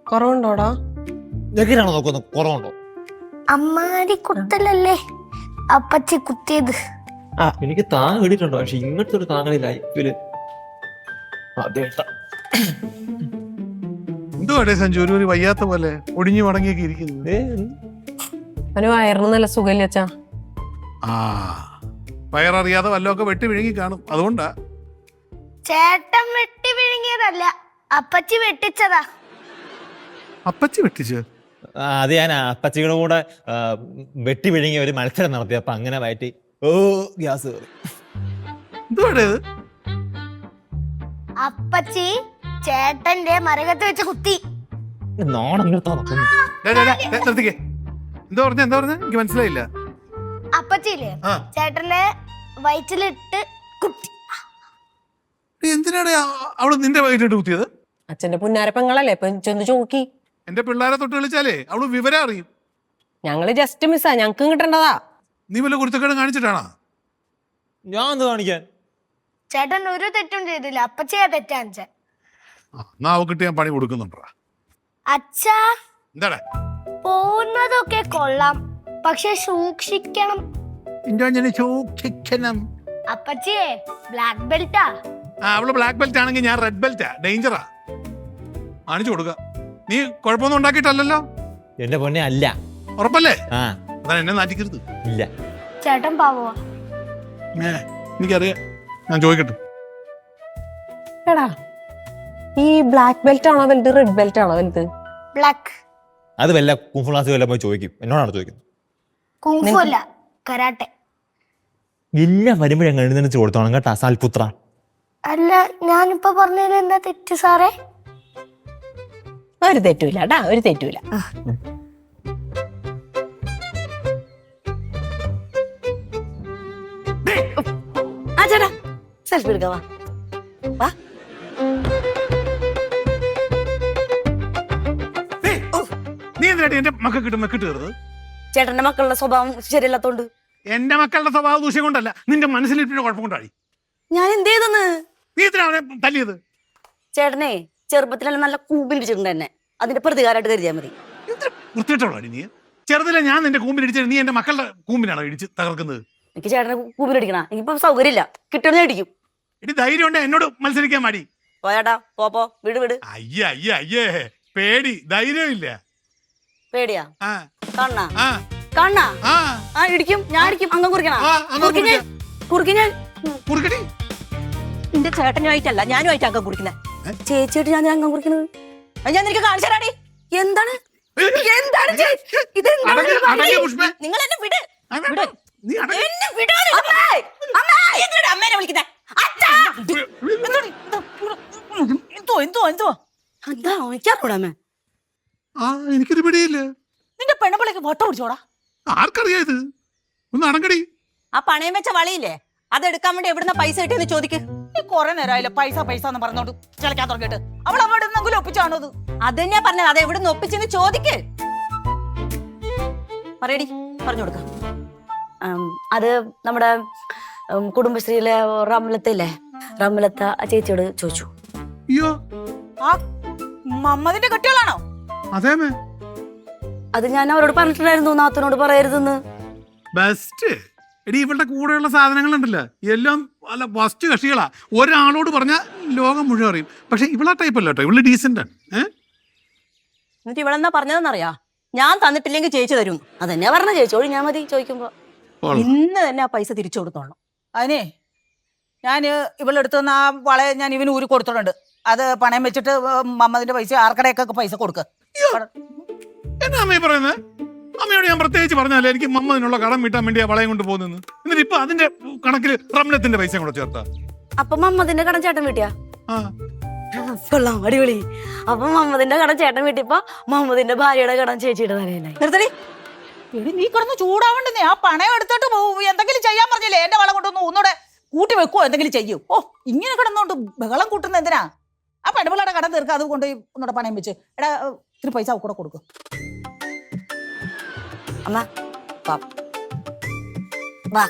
കുറവുണ്ടോടാ? എങ്ങനെയാണോ നോക്കുന്നത്? കുറവുണ്ടോ? അമ്മാരി കുത്തലല്ലേ അപ്പച്ചി കുത്തിയത്. എനിക്ക് താങ്ങ് കിട്ടിയിട്ടുണ്ടോ? പക്ഷെ ഇങ്ങനത്തെ ഒരു താങ്ങണി ലൈഫില് എന്തുവാടേ സഞ്ജു ഒരു വയ്യാത്ത പോലെ ഒടിഞ്ഞു മടങ്ങിയൊക്കെ ഇരിക്കുന്നത്? അവന് വയറിന് നല്ല സുഖമില്ല അച്ഛാ. ആ വയററിയാതെ വല്ലതൊക്കെ വെട്ടി വിഴുങ്ങി കാണും, അതുകൊണ്ടാ. ചേട്ടൻ വെട്ടി വിഴുങ്ങിയതല്ല, അപ്പച്ചി വെട്ടിച്ചതാ. അപ്പച്ചി വെട്ടിച്ച്? അത് ഞാൻ അപ്പച്ചിയുടെ കൂടെ വെട്ടി വിഴുങ്ങിയ ഒരു മത്സരം നടത്തി. അപ്പൊ അങ്ങനെ വയറ്റി ഗ്യാസ് കയറി. എന്തുവാടേ ഇത്? അപ്പച്ചി ചേട്ടന്റെ മരകത്ത് വെച്ച് കുത്തി. നിർത്തിക്കേ. എന്താ പറഞ്ഞ എനിക്ക് മനസ്സിലായില്ല. അപ്പച്ചില്ലേ ചേട്ടന്റെ വയറ്റിലിട്ട് കുത്തി. എന്തിനാണ് അവള് നിന്റെ വയറ്റിട്ട് കുത്തിയത്? അച്ഛന്റെ പുന്നാരപ്പെങ്ങളല്ലേ, ഇപ്പൊ ചെന്ന് ചോക്കി. എന്റെ പിള്ളേരെ തൊട്ട് കളിച്ചാലേ അവള് വിവരം അറിയും. ഞങ്ങള് ജസ്റ്റ് മിസ്സാ, ഞങ്ങക്ക് കിട്ടേണ്ടതാ. നീ വല്ല കുരുത്തക്കേട് കാണിച്ചിട്ടാണോ? ഞാൻ എന്ത് കാണിക്കാൻ? ചേട്ടൻ ഒരു തെറ്റും ചെയ്തില്ല, അപ്പച്ചിയാ തെറ്റാഞ്ച. നാവ് കിട്ടി ഞാൻ പണി കൊടുക്കുന്നുണ്ടാ. അച്ഛാ എന്താടാ? പോകുന്നതൊക്കെ കൊള്ളാം, പക്ഷെ സൂക്ഷിക്കണം. സൂക്ഷിക്കണം. അപ്പച്ചിയെ ബ്ലാക്ക് ബെൽറ്റാ. അവള് ബ്ലാക്ക് ബെൽറ്റ് ആണെങ്കിൽ ഞാൻ റെഡ് ബെൽറ്റാ. ഡേഞ്ചറാ, കാണിച്ചു കൊടുക്ക. നീ കുഴപ്പമൊന്നും ഉണ്ടാക്കിയിട്ടല്ലോ? എന്റെ പൊന്നെ അല്ല. ഉറപ്പല്ലേ? അതാണ് എന്നെ നാറ്റിക്കരുത്. ഇല്ല. ചേട്ടൻ പാവോ? എനിക്കറിയാം, ഞാൻ ചോദിക്കട്ടെ. എടാ, ഈ ബ്ലാക്ക് ബെൽറ്റ് ആണോ വലുത്, റെഡ് ബെൽറ്റ് ആണോ വലുത്? ബ്ലാക്ക്. അത് വല്ല കുംഫു ക്ലാസ് വല്ല പോയി ചോദിക്കും. എന്നോടാണ് ചോദിക്കുന്നത്. കുങ്ഫു അല്ല, കരാട്ടെ. ഇല്ല, വരുമ്പോഴേ എഴുന്നേച്ച് കൊടുത്തോണം കേട്ടാ സാൽപുത്ര. അല്ല, ഞാനിപ്പോ പറഞ്ഞതിൽ എന്താ തെറ്റ് സാറേ? ഒരു തെറ്റൂല ടാ, ഒരു തെറ്റൂല. ചേട്ടാ സെൽഫി എടുക്കാവാ. നീ എന്തിനാ എന്റെ മക്കൾക്ക് മെക്കിട്ട് കയറുന്നത്? ചേട്ടന്റെ മക്കളുടെ സ്വഭാവം ശരിയല്ലാത്തോണ്ട്. എന്റെ മക്കളുടെ സ്വഭാവ ദൂഷ്യം കൊണ്ടല്ല, നിന്റെ മനസ്സിലിട്ട് കുഴപ്പം കൊണ്ടാടി. ഞാൻ എന്ത് ചെയ്തെന്ന്? നീ എത്ര അവനെ തല്ലിയത്? ചേട്ടനെ ചെറുപ്പത്തിലെല്ലാം നല്ല കൂമ്പിലിടിച്ചിട്ടുണ്ട് എന്നെ, അതിന്റെ പ്രതികാരമായിട്ട് കരുതിയാൽ മതി. വൃത്തിയിട്ടോളാടി നീ. ചെറുതിലെ ഞാൻ നിന്റെ കൂമ്പിലിടിച്ചത്, നീ എന്റെ മക്കളുടെ കൂമ്പിനാണോ ഇടിച്ച് തകർക്കുന്നത്? എനിക്ക് ചേട്ടനെ കൂമ്പിലിടിക്കണ, എനിക്കിപ്പോ സൗകര്യമില്ല, കിട്ടണ അടിക്കും. ഇടി ധൈര്യം ഉണ്ട് എന്നോട് മത്സരിക്കാൻ മടി. പോയാട്ടാ, പോ വീട് വീട്. അയ്യേ പേടി, ധൈര്യം ഇല്ല. പേടിയാ? ആ കാണാ ആ കാണാ ആ ആ ഇടിക്കും, ഞാൻ ഇടിക്കും. അംഗം കുറിക്കണ കുറുക്കി ഞാൻ കുറുക്കടി. എന്റെ ചേട്ടനുമായിട്ടല്ല, ഞാനുമായിട്ട് അംഗം കുറിക്കുന്നത്. ചേച്ചിയായിട്ട് ഞാൻ അംഗം കുറിക്കുന്നത് ഞാൻ നിനക്ക് കാണിച്ചു തരാടി. എന്താണ് എന്താണ് നിങ്ങൾ എന്നെ വിട്. എന്നെ വിടാൻ അമ്മേനെ വിളിക്കുന്നേ. എന്തോ എന്താ എനിക്കറിയൂടാ അമ്മേ. എനിക്കൊരു പിടിയില്ല. നിന്റെ പെണ്ണുപിള്ളിക്ക് വട്ട പിടിച്ചോടാ. ആർക്കറിയാ ഇത്? ഒന്ന് അടങ്ങടി. ആ പണയം വെച്ച വളിയില്ലേ, അതെടുക്കാൻ വേണ്ടി എവിടുന്ന പൈസ കിട്ടിയെന്ന് ചോദിക്ക്. കൊറേ നേരമായില്ലേ പൈസ എന്ന് പറഞ്ഞോണ്ട് ചിലക്കാൻ തുടങ്ങിയിട്ട്. അവൾ അവിടെ നിന്നെങ്കിലും ഒപ്പിച്ചാണോ അത്? അത് തന്നെയാ പറഞ്ഞത്, അത് എവിടുന്ന് ഒപ്പിച്ചെന്ന് ചോദിക്ക്. പറയടി, പറഞ്ഞു കൊടുക്ക. അത് നമ്മുടെ കുടുംബശ്രീയിലെ റംലത്തില്ലേ, റംലത്ത ആ ചേച്ചിയോട് ചോദിച്ചു. അയ്യോ, ആ മമ്മതിന്റെ കെട്ടികളാണോ? അതേ. അത് ഞാൻ അവരോട് പറഞ്ഞിട്ടുണ്ടായിരുന്നു, നാത്തനോട് പറയരുതെന്ന്. ബെസ്റ്റ് എടി, ഇവളുടെ കൂടെയുള്ള സാധനങ്ങളുണ്ടല്ലോ എല്ലാം അല്ല ഫസ്റ്റ് കക്ഷികളാ. ഒരാളോട് പറഞ്ഞാൽ ലോകം മുഴുവൻ അറിയും. പക്ഷെ ഇവളാ ടൈപ്പ് അല്ല കേട്ടോ, ഇവള് ഡീസന്റ് ആണ്. എന്നിട്ട് ഇവളെന്നാ പറഞ്ഞതെന്നറിയാ, ഞാൻ തന്നിട്ടില്ലെങ്കിൽ ചേച്ചി തരും. അതെന്നാ പറഞ്ഞ ചേച്ചോട് ഞാൻ മതി ചോദിക്കുമ്പോ. ഇന്ന് തന്നെ ആ പൈസ തിരിച്ചു കൊടുത്തോളണം. അതിനെ ഞാൻ ഇവളെടുത്ത് ആ വളയെ ഞാൻ ഇവന് ഊരി കൊടുത്തിട്ടുണ്ട്. അത് പണയം വെച്ചിട്ട് മമ്മതിന്റെ പൈസ ആർക്കടെയൊക്കെ പൈസ കൊടുക്ക. എന്നാ അമ്മ പറയുന്നത്? അമ്മയോട് ഞാൻ പ്രത്യേകിച്ച് പറഞ്ഞാലേ എനിക്ക് മമ്മതിനുള്ള കടം വീട്ടാൻ വേണ്ടി ആ വളയം കൊണ്ട് പോകുന്നു. എന്നിട്ട് ഇപ്പൊ അതിന്റെ കണക്കിൽ റംലത്തിന്റെ പൈസ കൂടെ ചേർത്താ. അപ്പൊ മമ്മതിന്റെ കടം ചേട്ടൻ വീട്ടിയാ? കൊള്ളാം, അടിപൊളി. അപ്പൊ മമ്മതിന്റെ കടം ചേട്ടൻ വീട്ടിപ്പോ മമ്മതിന്റെ ഭാര്യയുടെ കടം ചേച്ചിയുടെ തലയിലായി. നിർത്തടി. നീ കിടന്ന് ചൂടാവണ്ടെന്നേ. ആ പണയം എടുത്തിട്ട് എന്തെങ്കിലും ചെയ്യാൻ പറഞ്ഞില്ലേ, എന്റെ വളം കൊണ്ടൊന്ന് ഒന്നുകൂടെ കൂട്ടി വെക്കുവോ, എന്തെങ്കിലും ചെയ്യൂ. ഓ, ഇങ്ങനെ കിടന്നോണ്ട് ബഹളം കൂട്ടുന്ന എന്തിനാ? ആ പെണ്ണുപിള്ളയുടെ കടം തീർക്കുക, അത് കൊണ്ട് ഒന്നുകൂടെ പണയം വെച്ച് എടാ ഇത്തിരി പൈസ കൂടെ കൊടുക്കും. അമ്മ വാ.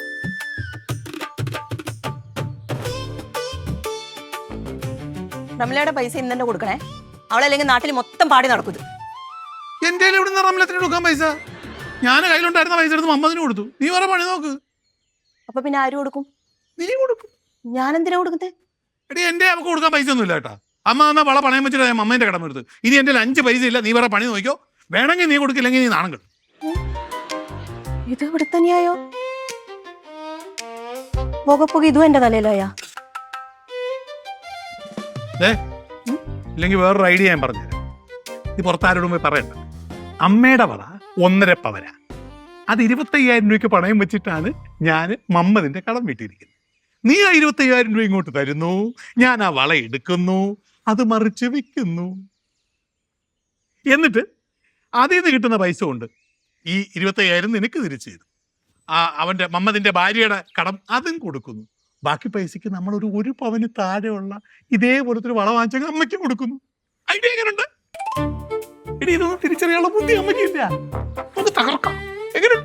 റംലയുടെ പൈസ ഇന്നെ കൊടുക്കണേ. അവളല്ലെങ്കിൽ നാട്ടിൽ മൊത്തം പാടി നടക്കുന്നത്. എന്റെ എവിടെ നിന്ന് റംലത്തിന് കൊടുക്കാൻ പൈസ? ഞാൻ കയ്യിലുണ്ടായിരുന്ന പൈസ എടുത്ത് മമ്മതിന് കൊടുത്തു. നീ വേറെ പണി നോക്ക്. അപ്പൊ പിന്നെ ആര് കൊടുക്കും? നീ കൊടുക്കും. ഞാൻ എന്തിനാ കൊടുക്കുന്നത്? എടി എന്റെ അവൾക്ക് കൊടുക്കാൻ പൈസ ഒന്നും ഇല്ല കേട്ടാ. അമ്മ എന്നാ വള പണയം വെച്ചിട്ട് ഞാൻ അമ്മേന്റെ കടം എടുത്ത്. ഇനി എന്റെ 5 പൈസ ഇല്ല. നീ വേറെ പണി നോക്കിയോ. വേണമെങ്കിൽ നീ കൊടുക്കില്ലെങ്കിൽ നീ നാണം കിട്ടും. ഇത് ഇവിടെ തന്നെയായോ? പോകെ ഇതും എന്റെ തലയിലായാ? ഇല്ലെങ്കിൽ വേറൊരു ഐഡിയ ഞാൻ പറഞ്ഞുതരാം. നീ പുറത്താരോടും പോയി പറയണ്ട. അമ്മയുടെ വള 1.5 പവനാ. അത് 25,000 രൂപയ്ക്ക് പണയം വെച്ചിട്ടാണ് ഞാൻ മമ്മതിന്റെ കടം വീട്ടിയിരിക്കുന്നത്. നീ ആ 25,000 രൂപ ഇങ്ങോട്ട് തരുന്നു, ഞാൻ ആ വള എടുക്കുന്നു, അത് മറിച്ച് വിൽക്കുന്നു. എന്നിട്ട് അതിൽ നിന്ന് കിട്ടുന്ന പൈസ കൊണ്ട് ഈ 25,000 നിനക്ക് തിരിച്ചു തരും. അവന്റെ മമ്മതിന്റെ ഭാര്യയുടെ കടം അതും കൊടുക്കുന്നു. ബാക്കി പൈസക്ക് നമ്മളൊരു 1 പവന് താഴെയുള്ള ഇതേപോലത്തെ ഒരു വള വാങ്ങിച്ച അമ്മയ്ക്ക് കൊടുക്കുന്നു. ഐഡിയ എങ്ങനെയുണ്ട്? എടി ഇതൊന്നും തിരിച്ചറിയാനുള്ള ബുദ്ധി അമ്മയ്ക്കില്ല. നമുക്ക് തകർക്കാം. എങ്ങനെ?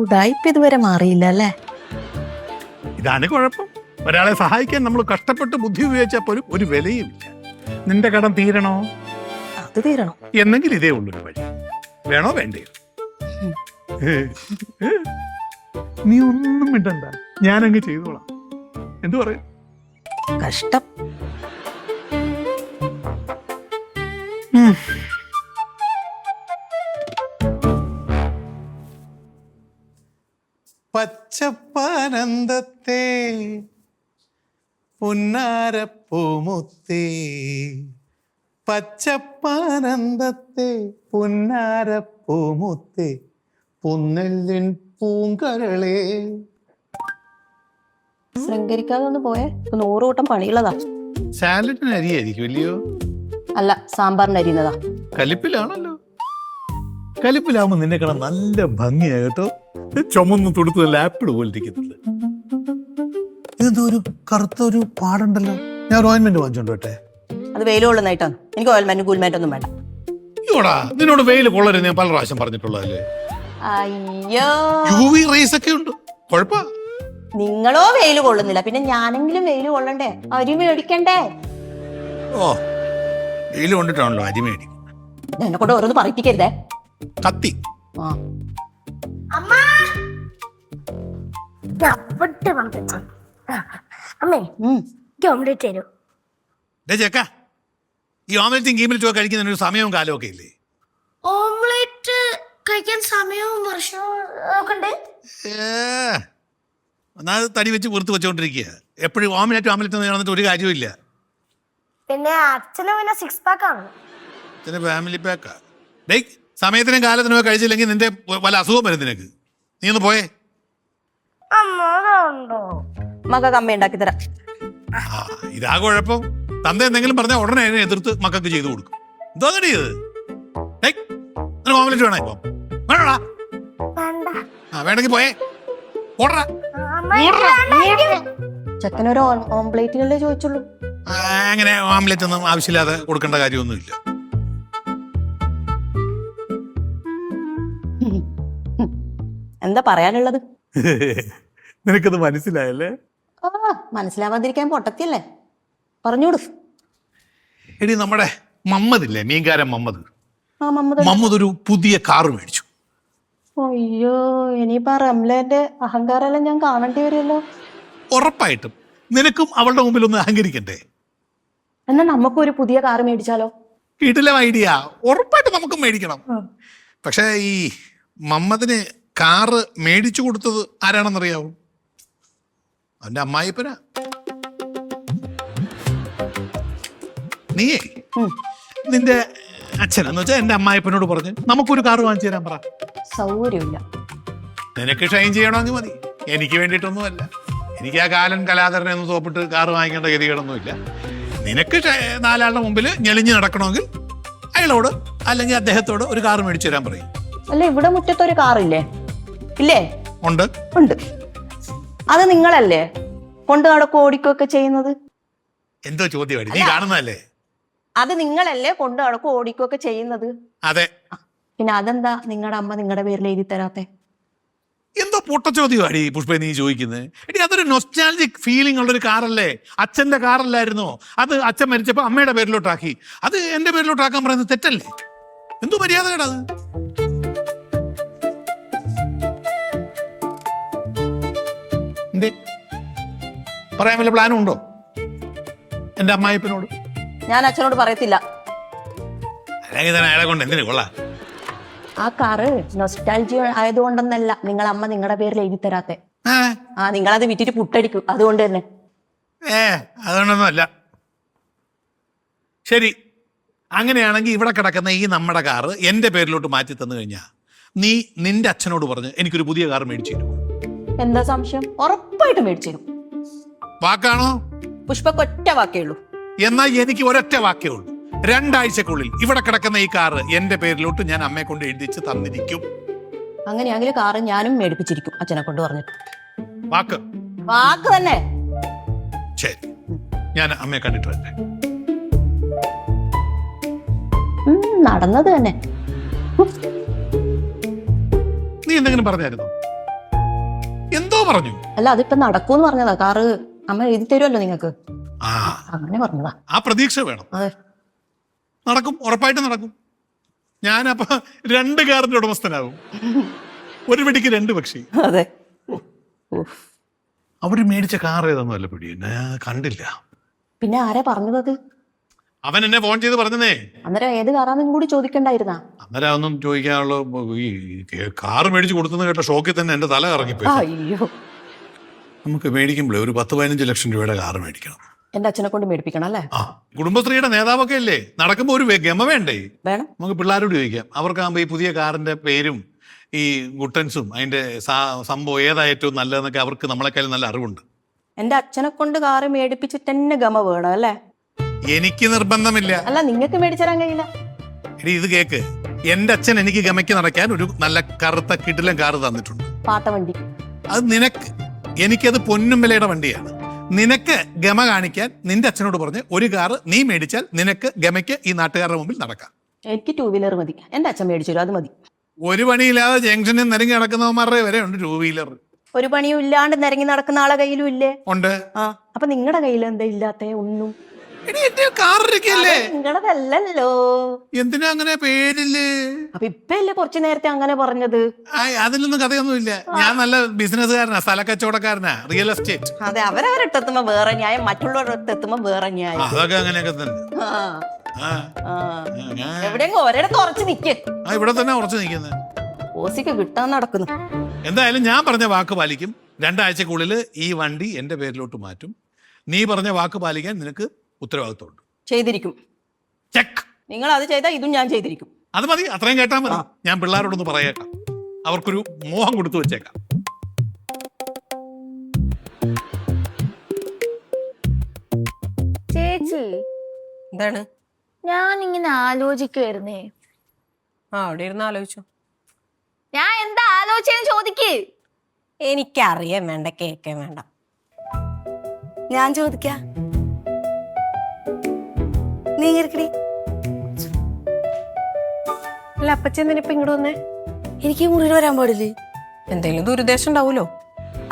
ഉടായിപ്പ് ഇതുവരെ മാറിയില്ല അല്ലേ? ഇതാണ് കുഴപ്പം. ഒരാളെ സഹായിക്കാൻ നമ്മൾ കഷ്ടപ്പെട്ട് ബുദ്ധി ഉപയോഗിച്ചാൽ പോലും ഒരു വിലയുമില്ല. നിന്റെ കടം തീരണോ? അത് തീരണം. എന്നെങ്കിൽ ഇതേ ഉള്ളൊരു വഴി. വേണോ വേണ്ടയോ? നീ ഒന്നും മിണ്ടണ്ട, ഞാനങ്ങ് ചെയ്തോളാം. എന്തു പറയും? കഷ്ടം. പച്ചപ്പാനന്ദത്തെ പുന്നാരപ്പൂമുത്തേ, പച്ചപ്പാനന്ദത്തെ പുന്നാരപ്പൂമുത്തേ, പുന്നെല്ലിൻ പൂങ്കരളേ. ശൃംഗരിക്കാതെ ഒന്ന് പോയേ. 100 കൂട്ടം പണിയുള്ളതാ. സാലഡിന് അരിയായിരിക്കും ഇല്ലയോ? അല്ല, സാമ്പാറിന് അരിയുന്നതാ. കലിപ്പിലാണല്ലോ. കലിപ്പിലാവുമ്പോ നിന്നെ കാണാൻ നല്ല ഭംഗിയാ കേട്ടോ. ചുമന്ന് തുടുത്ത് ആപ്പിൾ പോലെ ഇരിക്കുന്നുണ്ട്. ഇതെന്തോ ഒരു കറുത്ത ഒരു പാടുണ്ടല്ലോ. ഞാൻ ഓയിൻമെന്റ് വാങ്ങിച്ചോണ്ടോട്ടെ. അത് വെയിൽ കൊള്ളുന്നതായിട്ടാണ്. എനിക്ക് ഓയിൽമെന്റ് ഗുൽമെന്റ് ഒന്നും വേണ്ട. അയ്യോടാ, നിന്നോട് വെയിൽ കൊള്ളരുത് ഞാൻ പല പ്രാവശ്യം പറഞ്ഞിട്ടുള്ളതല്ലേ. അയ്യോ, UV റേസ് ഒക്കെ ഉണ്ട്. കുഴപ്പാ. നിങ്ങളോ വെയിൽ കൊള്ളുന്നില്ല, പിന്നെ ഞാനെങ്കിലും വെയിൽ കൊള്ളണ്ടേ? അരി മേടിക്കണ്ടേ? ഓ, വെയിൽ കൊണ്ടിട്ടാണല്ലോ അരി മേടിക്കും. എന്നെ കൊണ്ട് ഓരോന്ന് പറയിപ്പിക്കരുതേ. കത്തി. ആ, അമ്മ അമ്മേ ഓംലെറ്റ് തരൂ. ചേക്കാ, ഈ ഓംലെറ്റും ഗീമിലിറ്റും ഒക്കെ കഴിക്കുന്നതിന് ഒരു സമയവും കാലവും ഒക്കെ ഇല്ലേ? ഓംലെറ്റ് കഴിക്കാൻ സമയവും വർഷവും ഒക്കെ ഉണ്ട്. ഒന്നാമത് തടി വെച്ച് പുറത്ത് വെച്ചോണ്ടിരിക്കുക. എപ്പോഴും ഓംലെറ്റ് നടന്നിട്ട് ഒരു കാര്യമില്ല. പിന്നെ അച്ഛനും പിന്നെ 6 പാക്ക് ആണ്. അച്ഛന് ഫാമിലി പാക്കാ. ഡേയ്, സമയത്തിനും കാലത്തിനും ഒക്കെ കഴിച്ചില്ലെങ്കിൽ നിന്റെ വല്ല അസുഖം വരും നിനക്ക്. നീ ഒന്ന് പോയേ. അമ്മ അതുണ്ടോ? മകൾക്ക് അമ്മ ഉണ്ടാക്കി തരാം. ഇതാ കുഴപ്പം. തന്ത എന്തെങ്കിലും പറഞ്ഞാൽ ഉടനെ അതിനെ എതിർത്ത് മക്കൾക്ക് ചെയ്തു കൊടുക്കും. എന്തോ നടി ഇത്? ഓംലെറ്റ് വേണോ ഇപ്പം? വേണോടാ? വേണ്ട. വേണമെങ്കിൽ പോയേ. ഓടറാ. ചെക്കനൊരു ഓംപ്ലേറ്റിനല്ലേ ചോദിച്ചുള്ളൂ. അങ്ങനെ ഓംലെറ്റ് ഒന്നും ആവശ്യമില്ലാതെ കൊടുക്കേണ്ട കാര്യമൊന്നുമില്ല. എന്താ പറയാനുള്ളത്? നിനക്കത് മനസ്സിലായല്ലേ? മനസ്സിലാവാതിരിക്കാൻ പൊട്ടത്തിയല്ലേ? പറഞ്ഞോടു. എടി, നമ്മുടെ മമ്മദില്ലേ, മീൻകാരൻ മമ്മദ്, ആ മമ്മദ് മമ്മദ് ഒരു പുതിയ കാറ് മേടിച്ചു. അയ്യോ, ഇനിയിപ്പോ റംലേന്റെ അഹങ്കാരെല്ലാം ഞാൻ കാണേണ്ടി വരുമല്ലോ. ഉറപ്പായിട്ടും നിനക്കും അവളുടെ മുമ്പിൽ ഒന്ന് അഹങ്കരിക്കണ്ടേ? എന്നാ നമുക്കൊരു പുതിയ കാറ് മേടിച്ചാലോ? കിടിലം ഐഡിയ. ഉറപ്പായിട്ടും നമുക്ക് മേടിക്കണം. പക്ഷേ ഈ മമ്മദിന് കാറ് മേടിച്ചു കൊടുത്തത് ആരാണെന്നറിയാവോ? അവന്റെ അമ്മായിപ്പനാ. നീയേ നിന്റെ അച്ഛനെന്ന് വെച്ചാൽ എന്റെ അമ്മായിപ്പനോട് പറഞ്ഞ് നമുക്കൊരു കാറ് വാങ്ങിച്ചു തരാൻ പറ. സൗകര്യമില്ല. നിനക്ക് ഷൈൻ ചെയ്യണമെങ്കിൽ മതി. എനിക്ക് വേണ്ടിയിട്ടൊന്നുമല്ല. എനിക്ക് ആ കാലൻ കലാധരനെ ഒന്ന് തോപ്പിട്ട് കാറ് വാങ്ങിക്കേണ്ട ഗതികളൊന്നുമില്ല. നിനക്ക് 4 ആളുടെ മുമ്പിൽ ഞെളിഞ്ഞ് നടക്കണമെങ്കിൽ അയാളോട് അല്ലെങ്കിൽ അദ്ദേഹത്തോട് ഒരു കാറ് മേടിച്ചു തരാൻ പറയും. അല്ല, ഇവിടെ മുറ്റത്തൊരു കാറില്ലേ? ഇല്ലേ? ഉണ്ട്. ഉണ്ട്. അത് നിങ്ങളല്ലേ കൊണ്ട് നടക്കും ഓടിക്കുകയൊക്കെ ചെയ്യുന്നത്? എന്തോ ചോദ്യം നീ കാണുന്നതല്ലേ? അത് നിങ്ങളല്ലേ കൊണ്ട് നടക്കും ഓടിക്കുകയൊക്കെ ചെയ്യുന്നത്? അതെ. പിന്നെ അതെന്താ നിങ്ങളുടെ അമ്മ നിങ്ങളുടെ പേരിൽ എഴുതി തരാത്തെ? എന്തോ പൊട്ട ചോദ്യമാണ് പുഷ്പ നീ ചോദിക്കുന്നത്. എടി, അതൊരു നൊസ്റ്റാൾജിക് ഫീലിംഗ് ഉള്ളൊരു കാറല്ലേ? അച്ഛന്റെ കാറല്ലായിരുന്നോ അത്? അച്ഛൻ മരിച്ചപ്പോ അമ്മയുടെ പേരിലോട്ടാക്കി, അത് എന്റെ പേരിലോട്ടാക്കാൻ പറയുന്നത് തെറ്റല്ലേ? എന്തോ മര്യാദ കേടത്. എന്തേ പറയാൻ വല്ല പ്ലാനും ഉണ്ടോ എന്റെ അമ്മായിപ്പനോട്? ഞാൻ അച്ഛനോട് പറയത്തില്ല. അല്ലെങ്കിൽ തന്നെ അയാളെ കൊണ്ട് എന്തിനു കൊള്ളാം? ആ കാറ് നൊസ്റ്റാൾജി ആയതുകൊണ്ടൊന്നല്ല നിങ്ങളമ്മ നിങ്ങളുടെ പേരിൽ എഴുതി തരാത്തെ. നിങ്ങളത് വിറ്റിട്ട് പുട്ടടിക്കും, അതുകൊണ്ട് തന്നെ. അതുകൊണ്ടൊന്നും അല്ല. ശരി, അങ്ങനെയാണെങ്കിൽ ഇവിടെ കിടക്കുന്ന ഈ നമ്മുടെ കാറ് എന്റെ പേരിലോട്ട് മാറ്റി തന്നു കഴിഞ്ഞാ നീ നിന്റെ അച്ഛനോട് പറഞ്ഞ് എനിക്കൊരു പുതിയ കാർ മേടിച്ചു തരുമോ? എന്താ സംശയം? ഉറപ്പായിട്ട് മേടിച്ചു തരും. വാക്കാണോ? പുഷ്പക്കൊറ്റ വാക്കേ ഉള്ളൂ. എന്നാൽ എനിക്ക് ഒരൊറ്റ വാക്കേ ഉള്ളൂ. 2 ആഴ്ചക്കുള്ളിൽ ഇവിടെ കിടക്കുന്ന ഈ കാറ് എന്റെ പേരിലോട്ട് ഞാൻ അമ്മയെ കൊണ്ട് എഴുതിച്ച് തന്നിരിക്കും. അങ്ങനെയാണെങ്കിൽ കാറ് ഞാനും മേടിപ്പിച്ചിരിക്കും അച്ഛനെ കൊണ്ട് പറഞ്ഞിട്ട്. വാക്ക്? വാക്ക് തന്നെ. ശരി, ഞാൻ അമ്മയെ കണ്ടിട്ട് വരട്ടെ. നടന്നത് തന്നെ. നീ എന്തെങ്കിലും പറഞ്ഞായിരുന്നോ? എന്തോ പറഞ്ഞു. അല്ല, അതിപ്പോ നടക്കൂന്ന് പറഞ്ഞതാ. കാറ് അമ്മ എഴുതി തരുമല്ലോ നിങ്ങക്ക്, അങ്ങനെ പറഞ്ഞതാ. ആ പ്രതീക്ഷ വേണം. അതെ, നടക്കും, ഉറപ്പായിട്ട് നടക്കും. ഞാനപ്പോ 2 കാറിന്റെ ഉടമസ്ഥനാകും. ഒരു പിടിക്ക് 2 പക്ഷി. അതെ. അവര് മേടിച്ച കാർ ഏതൊന്നും അല്ല പിടി, എന്നെ കണ്ടില്ല. പിന്നെ ആരാ പറഞ്ഞത്? അവൻ എന്നെ ഫോൺ ചെയ്ത് പറഞ്ഞതേ. അന്നേരം ഏത് കാറാന്നും കൂടി ചോദിക്കണ്ടായിരുന്നാ? അന്നേരം ഒന്നും ചോദിക്കാനുള്ള ഈ കാർ മേടിച്ച് കൊടുത്തെന്ന് കേട്ട ഷോക്കിൽ തന്നെ എന്റെ തല ഇറങ്ങിപ്പോയി. അയ്യോ, നമുക്ക് മേടിക്കുമ്പോഴേ ഒരു 10-15 ലക്ഷം രൂപയുടെ കാർ മേടിക്കണം. എന്റെ അച്ഛനെ കൊണ്ട് മേടിപ്പിക്കണം അല്ലേ? കുടുംബശ്രീയുടെ നേതാവൊക്കെ അല്ലേ, നടക്കുമ്പോ ഒരു ഗമ വേണ്ടേ? വേണം. നമുക്ക് പിള്ളേരോട് ചോദിക്കാം. അവർക്കാകുമ്പോ ഈ പുതിയ കാറിന്റെ പേരും ഈ ഗുട്ടൻസും അതിന്റെ സംഭവം ഏതാ ഏറ്റവും നല്ലതെന്നൊക്കെ അവർക്ക് നമ്മളെക്കാളും നല്ല അറിവുണ്ട്. എന്റെ അച്ഛനെ കൊണ്ട് കാറ് മേടിപ്പിച്ചിട്ട് തന്നെ ഗമ വേണം അല്ലേ? എനിക്ക് നിർബന്ധമില്ല. അല്ല, നിങ്ങൾക്ക് മേടിച്ചരാൻ കഴിയില്ല. എടി ഇത് കേക്ക്, എന്റെ അച്ഛൻ എനിക്ക് ഗമയ്ക്ക് നടക്കാൻ ഒരു നല്ല കറുത്ത കിടിലൻ കാറ് തന്നിട്ടുണ്ട്. പാട്ടവണ്ടി. അത് നിനക്ക്, എനിക്കത് പൊന്നും വിലയുടെ വണ്ടിയാണ്. നിനക്ക് ഗമ കാണിക്കാൻ നിന്റെ അച്ഛനോട് പറഞ്ഞ് ഒരു കാറ് നീ മേടിച്ചാൽ നിനക്ക് ഗമയ്ക്ക് ഈ നാട്ടുകാരുടെ മുമ്പിൽ നടക്കാം. എനിക്ക് 2 വീലർ മതി. എന്റെ അച്ഛൻ മേടിച്ചു തരും, അത് മതി. ഒരു പണിയില്ലാതെ ജംഗ്ഷനിൽ നിരങ്ങി നടക്കുന്നവന്മാരുടെ വരെ ഉണ്ട് 2 വീലർ. ഒരു പണിയും ഇല്ലാണ്ട് നിരങ്ങി നടക്കുന്ന ആളെ കയ്യിലും ഇല്ലേ? ഉണ്ട്. അപ്പൊ നിങ്ങളുടെ കയ്യിൽ എന്താ ഇല്ലാത്ത? ഒന്നും. നിങ്ങളതല്ലോ. എന്തിനാ അങ്ങനെ പേരില്? അപ്പൊ ഇപ്പല്ലേ കുറച്ചു നേരത്തെ അങ്ങനെ പറഞ്ഞത്? അതിലൊന്നും കഥയൊന്നുമില്ല. ഞാൻ നല്ല ബിസിനസ്സുകാരനാ, സ്ഥലക്കച്ചവടക്കാരനാ, റിയൽ എസ്റ്റേറ്റ്. അതെ, അവരവരെത്തെത്തുമ്പോ വേറെ ന്യായം, മറ്റുള്ളവരെത്തെത്തുമ്പോ വേറെ ന്യായം. അതൊക്കെ അങ്ങനെയൊക്കെ തന്നെ. എവിടെയെങ്കിലും ഒരിടത്ത് ഉറച്ചു നിക്ക്. ഇവിടെ തന്നെ ഉറച്ചു നിൽക്കുന്നത്. ഓസിക്ക് കിട്ടാൻ നടക്കുന്നു. എന്തായാലും ഞാൻ പറഞ്ഞ വാക്ക് പാലിക്കും. 2 ആഴ്ചക്കുള്ളിൽ ഈ വണ്ടി എന്റെ പേരിലോട്ട് മാറ്റും. നീ പറഞ്ഞ വാക്ക് പാലിക്കാൻ നിനക്ക് ഉത്തരവാദിത്വമുണ്ട്. ചെയ്തിരിക്കും. ചെക്ക്. നിങ്ങൾ അത് ചെയ്താൽ ഇതും ഞാൻ ചെയ്തിരിക്കും. അത് മതി, അത്രയും കേട്ടാ മതി. ഞാൻ പിള്ളേരോടൊന്ന് പറയേക്കാം, അവർക്കൊരു മോഹം കൊടുത്തു വെച്ചേക്കാം. ചേച്ചി, എന്താണ്? ഞാൻ ഇങ്ങനെ ആലോചിക്കുവായിരുന്നേ. അവിടെ ഇരുന്ന് ആലോചിച്ചു. ഞാൻ എന്താ ആലോചിച്ചെന്ന് ചോദിക്ക്. എനിക്കറിയാൻ വേണ്ട, കേൾക്കാൻ വേണ്ട. ഞാൻ ചോദിക്കാം. നീ ഇരിക്കടി. അല്ല, അപ്പച്ചി എന്തിനിപ്പ ഇങ്ങോട്ട് വന്നേ? എനിക്ക് മുറിയിൽ വരാൻ പാടില്ലേ? എന്തെങ്കിലും ദുരുദ്ദേശം ഉണ്ടാവൂലോ?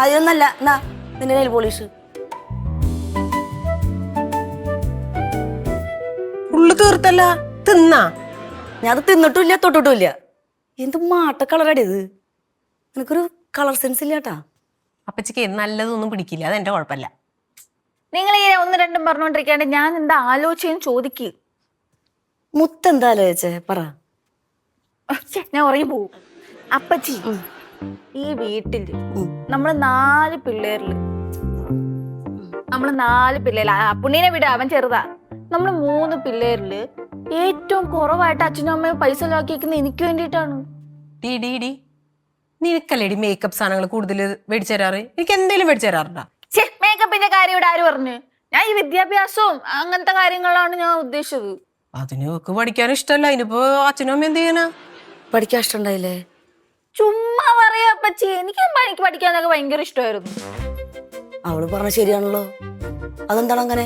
അതൊന്നല്ല. എന്നാ നിന്റെ നെയിൽ പോളിഷ് ഉള്ളു തീർത്തല്ല, തിന്നാ. ഞാൻ അത് തിന്നിട്ടില്ല, തൊട്ടിട്ടില്ല. എന്ത് മാട്ട കളറടി ഇത്. നിനക്കൊരു കളർ സെൻസ് ഇല്ലാട്ടാ. അപ്പച്ചിക്ക് നല്ലതൊന്നും പിടിക്കില്ല, അതെന്റെ കുഴപ്പമില്ല. നിങ്ങൾ ഈ 1-2 പറഞ്ഞോണ്ടിരിക്കാണ്ട് ഞാൻ എന്താ ആലോചിച്ചെന്ന് ചോദിക്ക്. മുത്തെന്താ ആലോചിച്ചേ? പറ. ഞാൻ ഉറങ്ങി പോവും. അപ്പച്ചി, ഈ വീട്ടില് നമ്മള് 4 പിള്ളേരില് പുണ്ണിനെ വിട, അവൻ ചെറുതാ. നമ്മള് 3 പിള്ളേരില് ഏറ്റവും കുറവായിട്ട് അച്ഛനും അമ്മയും പൈസ ലാക്കിയിരിക്കുന്നത് എനിക്ക് വേണ്ടിയിട്ടാണ്. ഡി നിനക്കല്ലേടി മേക്കപ്പ് സാധനങ്ങൾ കൂടുതൽ മേടിച്ചു തരാറ്? എനിക്ക് എന്തെങ്കിലും മേടിച്ചു തരാറുണ്ടോ? മേക്കപ്പിന്റെ കാര്യം ഇവിടെ ആര് പറഞ്ഞു? ഞാൻ ഈ വിദ്യാഭ്യാസവും അങ്ങനത്തെ കാര്യങ്ങളാണ് ഞാൻ ഉദ്ദേശിച്ചത്. അതിന് പഠിക്കാൻ ഇഷ്ടമല്ല, അതിനിപ്പോ അച്ഛനും അമ്മ എന്ത് ചെയ്യാനാ? പഠിക്കാൻ ഇഷ്ടണ്ടായില്ലേ? ചുമ്മാ പറയാ അപ്പച്ചി. എനിക്ക് പഠിക്കാനൊക്കെ ഭയങ്കര ഇഷ്ടമായിരുന്നു. അവള് പറഞ്ഞ ശരിയാണല്ലോ. അതെന്താണ് അങ്ങനെ?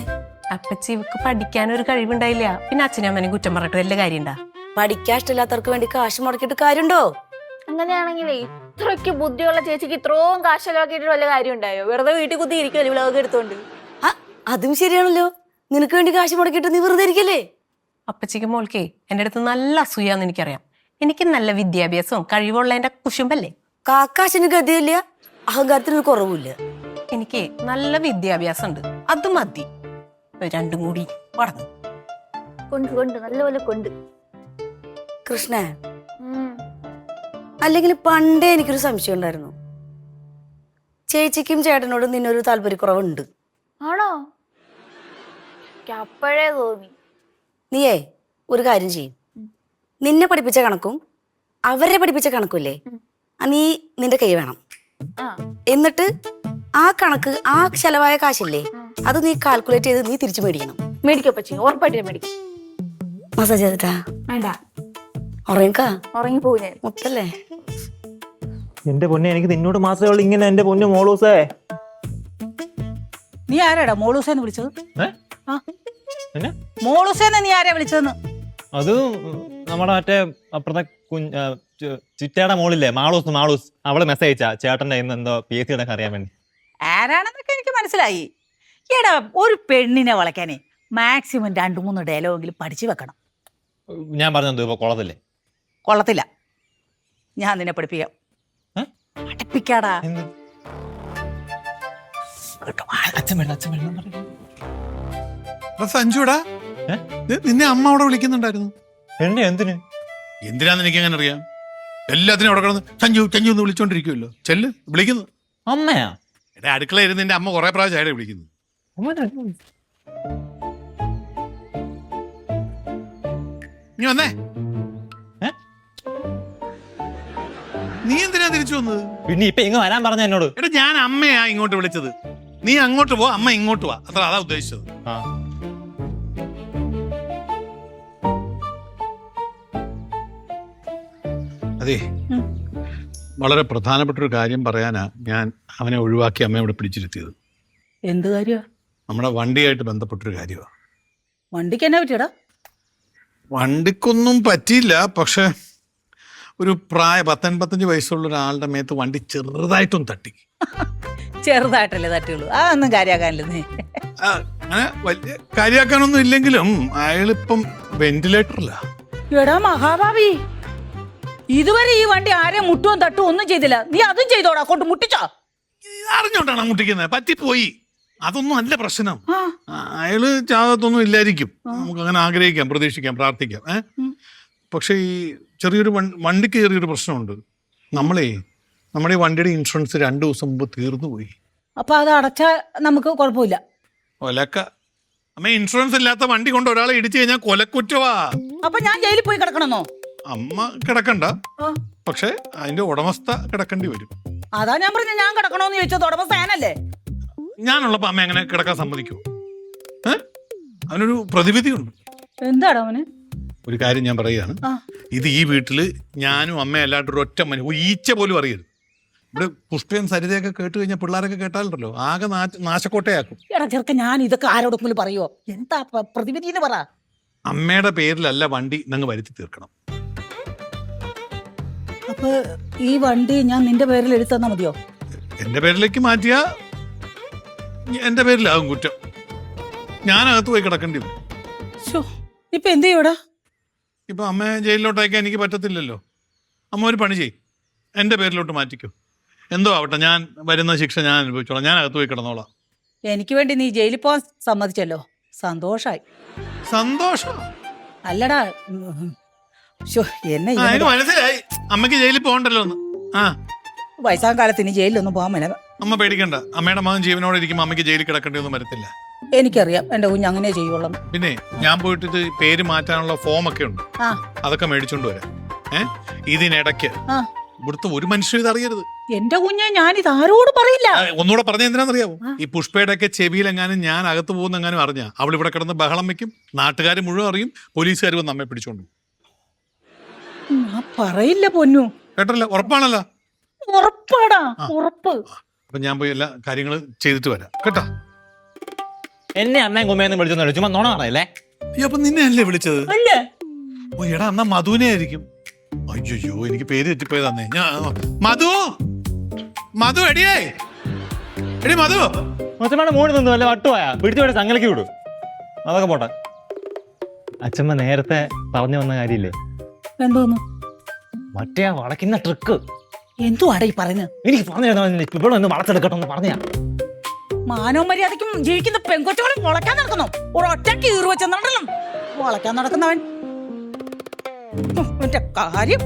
അപ്പച്ചി ഇവക്ക് പഠിക്കാൻ ഒരു കഴിവുണ്ടായില്ല, പിന്നെ അച്ഛനും അമ്മനെയും കുറ്റം പറഞ്ഞിട്ട് വല്ല കാര്യണ്ടാ? പഠിക്കാൻ ഇഷ്ടമില്ലാത്തവർക്ക് വേണ്ടി കാശ് മുടക്കിയിട്ട് കാര്യമുണ്ടോ? അങ്ങനെയാണെങ്കിലേ ഇത്രയ്ക്ക് ബുദ്ധിയുള്ള ചേച്ചിക്ക് ഇത്രയും കാശ് ചെലവാക്കിയിട്ട് വല്ല കാര്യം ഉണ്ടായോ? വെറുതെ വീട്ടിൽ കുത്തി ഇരിക്കുമല്ലോ വിളവൊക്കെ എടുത്തോണ്ട്. ആ, അതും ശരിയാണല്ലോ. നിനക്ക് വേണ്ടി കാശ് മുടക്കിയിട്ട് നീ വെറുതെ ഇരിക്കല്ലേ? അപ്പച്ചിക്ക് മോൾക്കേ എൻ്റെ അടുത്ത് നല്ല അസൂയാന്ന് എനിക്കറിയാം. എനിക്ക് നല്ല വിദ്യാഭ്യാസവും കഴിവുള്ളതിന്റെ കുശുമ്പല്ലേ. കാക്കാശിന് ഗതിയില്ല, അഹങ്കാരത്തിന് കുറവില്ല. എനിക്ക് നല്ല വിദ്യാഭ്യാസം ഉണ്ട്, അത് മതി. രണ്ടും കൂടി വളർന്നു. കൊണ്ട് നല്ലപോലെ കൊണ്ട്. കൃഷ്ണ, അല്ലെങ്കിൽ പണ്ടേ എനിക്കൊരു സംശയം ഉണ്ടായിരുന്നു. ചേച്ചിക്കും ചേട്ടനോടും നിന്നൊരു താല്പര്യക്കുറവുണ്ട്. ആണോ? അപ്പോഴേ തോന്നി. നീയേ ഒരു കാര്യം ചെയ്യും, നിന്നെ പഠിപ്പിച്ച കണക്കും അവരെ പഠിപ്പിച്ച കണക്കുമില്ലേ, നീ നിന്റെ കൈ വേണം. എന്നിട്ട് ആ കണക്ക്, ആ ചെലവായ കാശില്ലേ, അത് നീ കാൽക്കുലേറ്റ് ചെയ്ത് നീ തിരിച്ചു മേടിക്കണം. മേടിക്കപ്പച്ചി, ഉറപ്പായിട്ട് മേടിക്കും. മസാജ് ചെയ്തിട്ടാ വേണ്ട, ഉറങ്ങിക്കാ, ഉറങ്ങിപ്പോവും ഞാൻ. മുത്തല്ലേ? എന്റെ പൊന്നെ, എനിക്ക് നിന്നോട് മാത്രമേ ഉള്ളൂ ഇങ്ങനെ. എന്റെ പൊന്നു മോളൂസേ. നീ ആരാടാ മോളൂസേന്ന് വിളിച്ചത്? ആ, പിന്നെ മോളൂസേന്ന് നീ ആരാ വിളിച്ചതെന്ന്? അത് നമ്മുടെ മറ്റേ അപ്പുറത്തെ ചിറ്റയുടെ മോളില്ലേ, മാളൂസ്, അവള് മെസ്സേജ് അയച്ചാ ചേട്ടന്റെ ഇന്ന് എന്തോ PSC ഇടക്ക് അറിയാൻ വേണ്ടി. ആരാണെന്നൊക്കെ എനിക്ക് മനസ്സിലായി. എടാ, ഒരു പെണ്ണിനെ വളയ്ക്കാനേ മാക്സിമം 2-3 ഡയലോഗെങ്കിലും പഠിച്ചു വെക്കണം. ഞാൻ പറഞ്ഞത് ഇപ്പൊ കൊള്ളത്തില്ലേ? കൊള്ളത്തില്ല. ഞാൻ നിന്നെ പഠിപ്പിക്കാം. പഠിപ്പിക്കാടാ. സഞ്ജുടാ, നിന്നെ അമ്മ അവിടെ വിളിക്കുന്നുണ്ടായിരുന്നു. എന്നെ എന്തിന്? എന്തിനാന്ന് എനിക്ക് എങ്ങനെ അറിയാം? എല്ലാത്തിനും അവിടെ കിടന്ന് സഞ്ജു എന്ന് വിളിച്ചോണ്ടിരിക്കുമല്ലോ. ചെല്ല്, വിളിക്കുന്നു. അമ്മയാ? എടാ, അടുക്കള ഇരുന്ന് നിന്റെ അമ്മ കുറെ പ്രാവശ്യം അയാളെ വിളിക്കുന്നു. നീ വന്നേ. നീ എന്തിനാ തിരിച്ചു വന്നത്? പിന്നെ ഇപ്പൊ ഇങ്ങ് വരാൻ പറഞ്ഞ എന്നോട്. എടാ, ഞാൻ അമ്മയാ ഇങ്ങോട്ട് വിളിച്ചത്. നീ അങ്ങോട്ട് പോ, അമ്മ ഇങ്ങോട്ട് വാ, അത്ര അതാ ഉദ്ദേശിച്ചത്. അതെ, വളരെ പ്രധാനപ്പെട്ട ഒരു കാര്യം പറയാനാ ഞാൻ അവനെ ഒഴിവാക്കി അമ്മ ഇവിടെ പിടിച്ചിരുത്തിയത്. എന്ത് കാര്യമാ? നമ്മുടെ വണ്ടിയായിട്ട് ബന്ധപ്പെട്ടൊരു കാര്യമാണ്. വണ്ടിക്ക് എന്നാ പറ്റിയടാ? വണ്ടിക്കൊന്നും പറ്റിയില്ല, പക്ഷെ ഒരു 10-85 വയസ്സുള്ള ഒരാളുടെ മേത്ത് വണ്ടി ചെറുതായിട്ടൊന്നും തട്ടി. ചെറുതായിട്ടല്ലേ തട്ടുള്ളൂ, അതൊന്നും കാര്യാക്കാനല്ലോ നീ. അങ്ങനെ വലിയ കാര്യാക്കാനൊന്നും ഇല്ലെങ്കിലും അയാളിപ്പം വെന്റിലേറ്ററില്ല. എടാ മഹാഭാവി, ഇതുവരെ ഈ വണ്ടി ആരെയും മുട്ടുവും തട്ടും ഒന്നും ചെയ്തില്ല. നീ അതും ചെയ്തോടാ, കൊണ്ട് മുട്ടിച്ചോ? അറിഞ്ഞോണ്ടാണ് മുട്ടിക്കുന്നത്, പറ്റിപ്പോയി. അതൊന്നും അല്ല പ്രശ്നം. അയാള് ചാകത്തൊന്നും ഇല്ലായിരിക്കും. നമുക്ക് അങ്ങനെ ആഗ്രഹിക്കാം, പ്രതീക്ഷിക്കാം, പ്രാർത്ഥിക്കാം. പക്ഷെ ഈ ചെറിയൊരു വണ്ടിക്ക് ചെറിയൊരു പ്രശ്നമുണ്ട്. നമ്മുടെ ഈ വണ്ടിയുടെ ഇൻഷുറൻസ് 2 ദിവസം മുമ്പ് തീർന്നു പോയി. അപ്പൊ അത് അടച്ചാ നമുക്ക് കുഴപ്പമില്ല. കൊലക്ക അമ്മ, ഇൻഷുറൻസ് ഇല്ലാത്ത വണ്ടി കൊണ്ട് ഒരാളെ ഇടിച്ചു കഴിഞ്ഞാൽ കൊലക്കുറ്റവാ. അപ്പൊ ഞാൻ ജയിലിൽ പോയി കിടക്കണമെന്നോ? അമ്മ കിടക്കണ്ട, പക്ഷെ അതിന്റെ ഉടമസ്ഥ കിടക്കേണ്ടി വരും. അതാ ഞാൻ പറഞ്ഞ, ഞാൻ കിടക്കണോന്ന് ചോദിച്ചത് ഉടമസ്ഥ ഞാനല്ലേ. ഞാനുള്ളപ്പോ അമ്മ എങ്ങനെ കിടക്കാൻ സമ്മതിക്കുമോ? അവനൊരു പ്രതിവിധിയുണ്ട്. എന്താടാ അവന്? ഒരു കാര്യം ഞാൻ പറയുകയാണ്, ഇത് ഈ വീട്ടില് ഞാനും അമ്മയും അല്ലാണ്ട് ഒരു ഒറ്റ ഈച്ച പോലും അറിയരുത്. ഇവിടെ പുഷ്പയും സരിതയൊക്കെ കേട്ട് കഴിഞ്ഞാൽ പിള്ളേരൊക്കെ കേട്ടാലുണ്ടല്ലോ ആകെ നാശക്കോട്ടയാക്കും. എടാ ചെറുക്ക, ഞാൻ ഇതൊക്കെ ആരോടെങ്കിലും പറയുവോ? എന്താ പ്രതിവിധി എന്ന് പറ. അമ്മയുടെ പേരിലല്ല വണ്ടി നിങ്ങൾ വരുത്തി തീർക്കണം. അപ്പൊ ഈ വണ്ടി ഞാൻ നിന്റെ പേരിൽ എഴുതി തന്നാ മതിയോ? എന്റെ പേരിലേക്ക് മാറ്റിയാ എന്റെ പേരിലാകും കുറ്റം. ഞാനകത്ത് പോയി കിടക്കേണ്ടി വരും. ഇപ്പൊ എന്ത് ചെയ്യൂടാ? ഇപ്പൊ അമ്മയെ ജയിലിലോട്ട് അയക്കാൻ എനിക്ക് പറ്റത്തില്ലല്ലോ. അമ്മ ഒരു പണി ചെയ്യും, എന്റെ പേരിലോട്ട് മാറ്റിക്കോ. എന്തോ ആവട്ടെ, ഞാൻ വരുന്ന ശിക്ഷ ഞാൻ അനുഭവിച്ചോളാം. ഞാൻ അകത്ത് പോയി കിടന്നോളാം. എനിക്ക് വേണ്ടി നീ ജയിലിൽ പോവാൻ സമ്മതിച്ചല്ലോ, സന്തോഷായി. സന്തോഷം അല്ലടാ, എന്നെ എനിക്ക് മനസ്സിലായി. അമ്മയ്ക്ക് ജയിലിൽ പോകണ്ടല്ലോ ഒന്ന്. വയസ്സാം കാലത്ത് ഇനി ജയിലിലൊന്നും പോകാൻ മേല. അമ്മ പേടിക്കണ്ട, അമ്മയുടെ മകൻ ജീവനോടെ ഇരിക്കുമ്പോൾ അമ്മയ്ക്ക് ജയിലിൽ കിടക്കേണ്ടി ഒന്നും വരത്തില്ല. എനിക്കറിയാം എന്റെ കുഞ്ഞ് അങ്ങനെ ചെയ്യുള്ളൂ. പിന്നെ ഞാൻ പോയിട്ട് ഇത് പേര് മാറ്റാനുള്ള ഫോം ഒക്കെ ഉണ്ട്, അതൊക്കെ മേടിച്ചോണ്ട് വരാം. ഇതിനിടയ്ക്ക് ഇവിടുത്തെ ഒരു മനുഷ്യരും ഇത് അറിയരുത്. എന്റെ കുഞ്ഞെ, ഞാൻ ഇത് ആരോട് പറയില്ല. ഒന്നുകൂടെ പറഞ്ഞ എന്തിനാണെന്നറിയാവോ? ഈ പുഷ്പയുടെ ഒക്കെ ചെവിയിലെങ്ങാനും ഞാൻ അകത്ത് പോകുന്നെങ്ങാനും അറിഞ്ഞാ അവൾ ഇവിടെ കിടന്ന് ബഹളം വെക്കും, നാട്ടുകാർ മുഴുവൻ അറിയും, പോലീസുകാർ വന്ന് അമ്മയെ പിടിച്ചോണ്ട്. പറയില്ല പൊന്നു. കേട്ടല്ലോ? ഉറപ്പാണല്ലോ? ഉറപ്പാടാ, ഉറപ്പ്. അപ്പൊ ഞാൻ പോയി എല്ലാ കാര്യങ്ങളും ചെയ്തിട്ട് വരാം കേട്ടോ. എന്നെ അമ്മയും കുമ്മയെന്ന് വിളിച്ചൊന്നും ചുമ്മാ നോണ പറയല്ലേ. അപ്പൊ നിന്നെ അല്ലേ വിളിച്ചത്? ഓ എടാ, എന്നാ മധുവിനെ ആയിരിക്കും. അയ്യോ എനിക്ക് പേര് തെറ്റിപ്പോയതാന്നേ. മധു മധു എടിയേ എടി മധു. അച്ഛമ്മയുടെ മോളിൽ നിന്ന് വല്ല വട്ടുപോയാ പിടിച്ചോടെ ചങ്ങലക്ക് വിടും. അതൊക്കെ പോട്ടെ. അച്ഛമ്മ നേരത്തെ പറഞ്ഞു വന്ന കാര്യമില്ലേ, എന്തോന്നു? മറ്റേ ആ വളയ്ക്കുന്ന ട്രിക്ക് എന്തുവാടാ ഈ പറയുന്നത്? എനിക്ക് പറഞ്ഞു ഇവിടെ ഒന്ന് വളച്ചെടുക്കട്ടെ എന്ന് പറഞ്ഞാ. മാനവും മര്യാദയ്ക്കും ജീവിക്കുന്ന പെൺകൊച്ചുകളെ വളയ്ക്കാൻ നടക്കുന്നു. ഒരൊറ്റ കീറു വെച്ചെന്നുണ്ടല്ലോ വളയ്ക്കാൻ നടക്കുന്നവൻ. എന്റെ കാര്യം